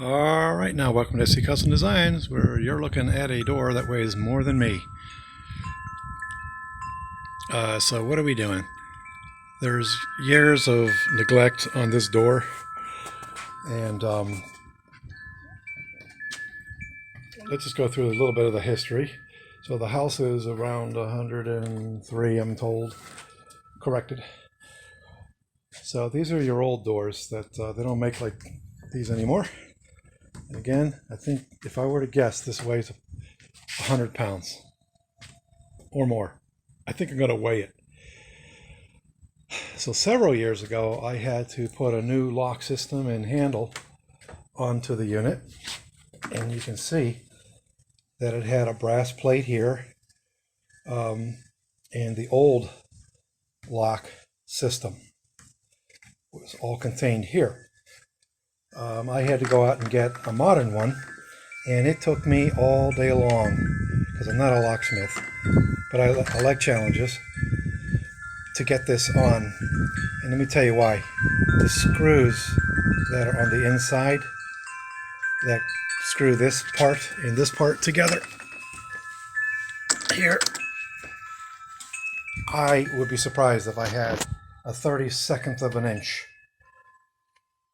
All right, now welcome to SC Custom Designs, where you're looking at a door that weighs more than me. So what are we doing? There's years of neglect on this door, and let's just go through a little bit of the history. So the house is around 103, I'm told, corrected. So these are your old doors that they don't make like these anymore. And again, I think if I were to guess, this weighs 100 pounds or more. I think I'm going to weigh it. So several years ago, I had to put a new lock system and handle onto the unit. And you can see that it had a brass plate here. And the old lock system was all contained here. I had to go out and get a modern one, and it took me all day long because I'm not a locksmith, but I like challenges to get this on. And let me tell you why. The screws that are on the inside that screw this part and this part together here, I would be surprised if I had a 32nd of an inch.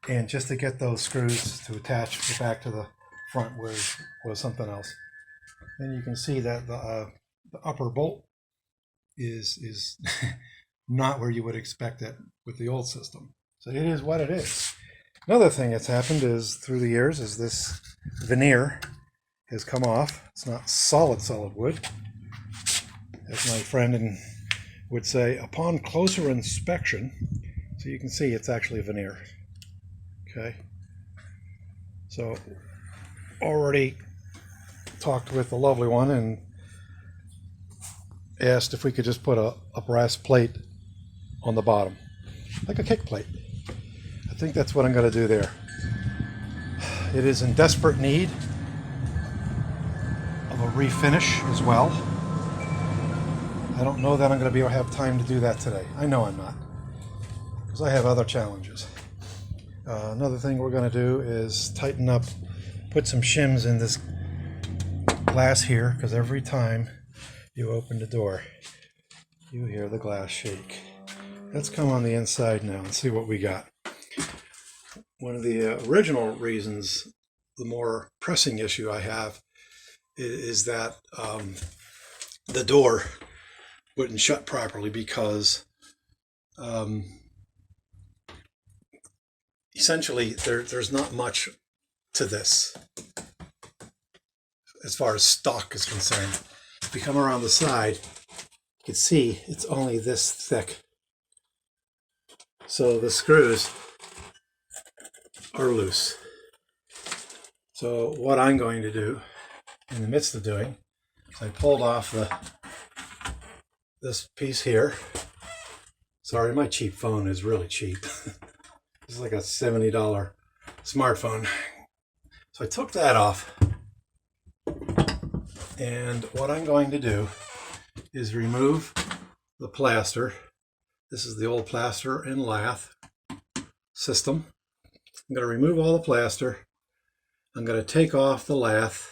And just to get those screws to attach back to the front was something else. Then you can see that the upper bolt is not where you would expect it with the old system. So it is what it is. Another thing that's happened is through the years is this veneer has come off. It's not solid wood, as my friend would say, upon closer inspection. So you can see it's actually a veneer. Okay, so already talked with the lovely one and asked if we could just put a brass plate on the bottom, like a kick plate. I think that's what I'm going to do there. It is in desperate need of a refinish as well. I don't know that I'm going to be able to have time to do that today. I know I'm not, because I have other challenges. Another thing we're going to do is tighten up, put some shims in this glass here, because every time you open the door, you hear the glass shake. Let's come on the inside now and see what we got. One of the original reasons, the more pressing issue I have, is that the door wouldn't shut properly because essentially, there's not much to this as far as stock is concerned. If we come around the side, you can see it's only this thick. So the screws are loose. So what I'm going to do in the midst of doing is I pulled off this piece here. Sorry, my cheap phone is really cheap. It's like a $70 smartphone. So I took that off. And what I'm going to do is remove the plaster. This is the old plaster and lath system. I'm going to remove all the plaster. I'm going to take off the lath.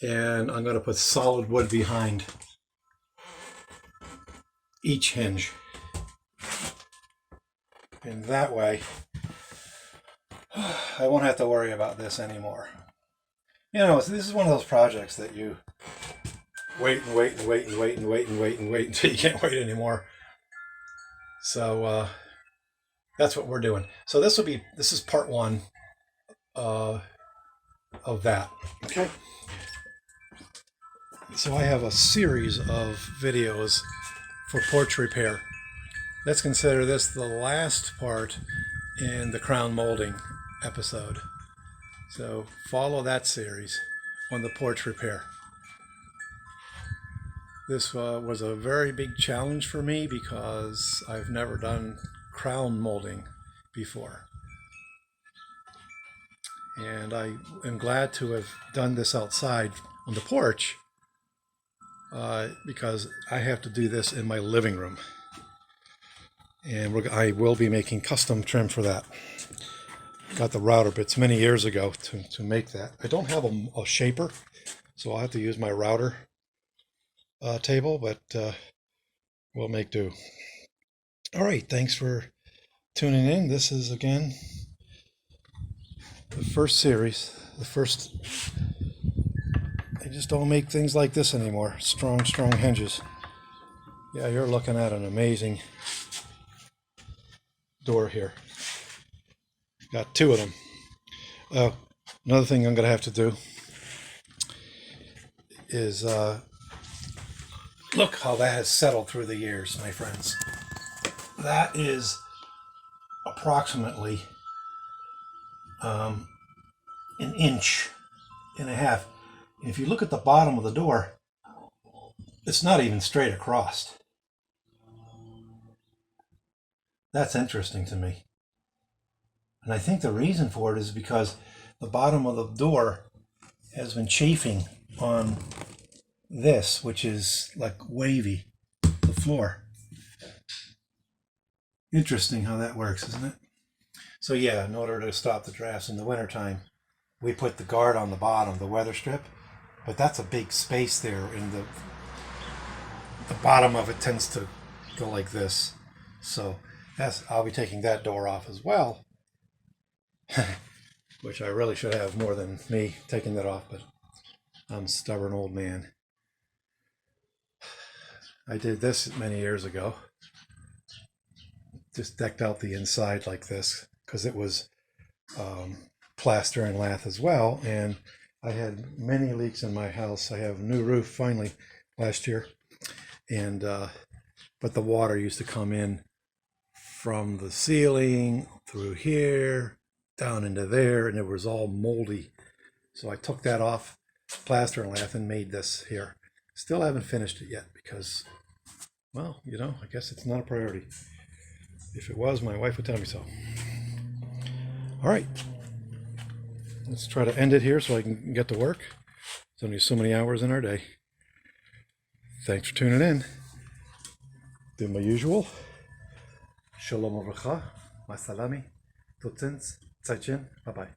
And I'm going to put solid wood behind each hinge. And that way, I won't have to worry about this anymore. You know, this is one of those projects that you wait until you can't wait anymore. So that's what we're doing. So this is part one of that. Okay. So I have a series of videos for porch repair. Let's consider this the last part in the crown molding episode. So follow that series on the porch repair. This was a very big challenge for me because I've never done crown molding before. And I am glad to have done this outside on the porch because I have to do this in my living room. And I will be making custom trim for that. got the router bits many years ago to make that. I don't have a shaper, so I'll have to use my router table, but we'll make do. All right, thanks for tuning in. This is, again, the first series. They just don't make things like this anymore. Strong hinges. Yeah, you're looking at an amazing door here. Got two of them. Another thing I'm going to have to do is look how that has settled through the years, my friends. That is approximately an inch and a half. And if you look at the bottom of the door, it's not even straight across. That's interesting to me. And I think the reason for it is because the bottom of the door has been chafing on this, which is like wavy, the floor. Interesting how that works, isn't it? So yeah, in order to stop the drafts in the wintertime, we put the guard on the bottom, the weather strip, but that's a big space there, and the bottom of it tends to go like this. So I'll be taking that door off as well, which I really should have more than me taking that off, but I'm a stubborn old man. I did this many years ago. Just decked out the inside like this because it was plaster and lath as well, and I had many leaks in my house. I have a new roof finally last year, and but the water used to come in from the ceiling through here down into there, and it was all moldy. So I took that off, plaster and lath, and made this here. Still haven't finished it yet because, well, you know, I guess it's not a priority. If it was, my wife would tell me so. All right, let's try to end it here so I can get to work. There's only so many hours in our day. Thanks for tuning in. Do my usual. Shalom uvracha, my salami, tutzins, tzaichen, bye-bye.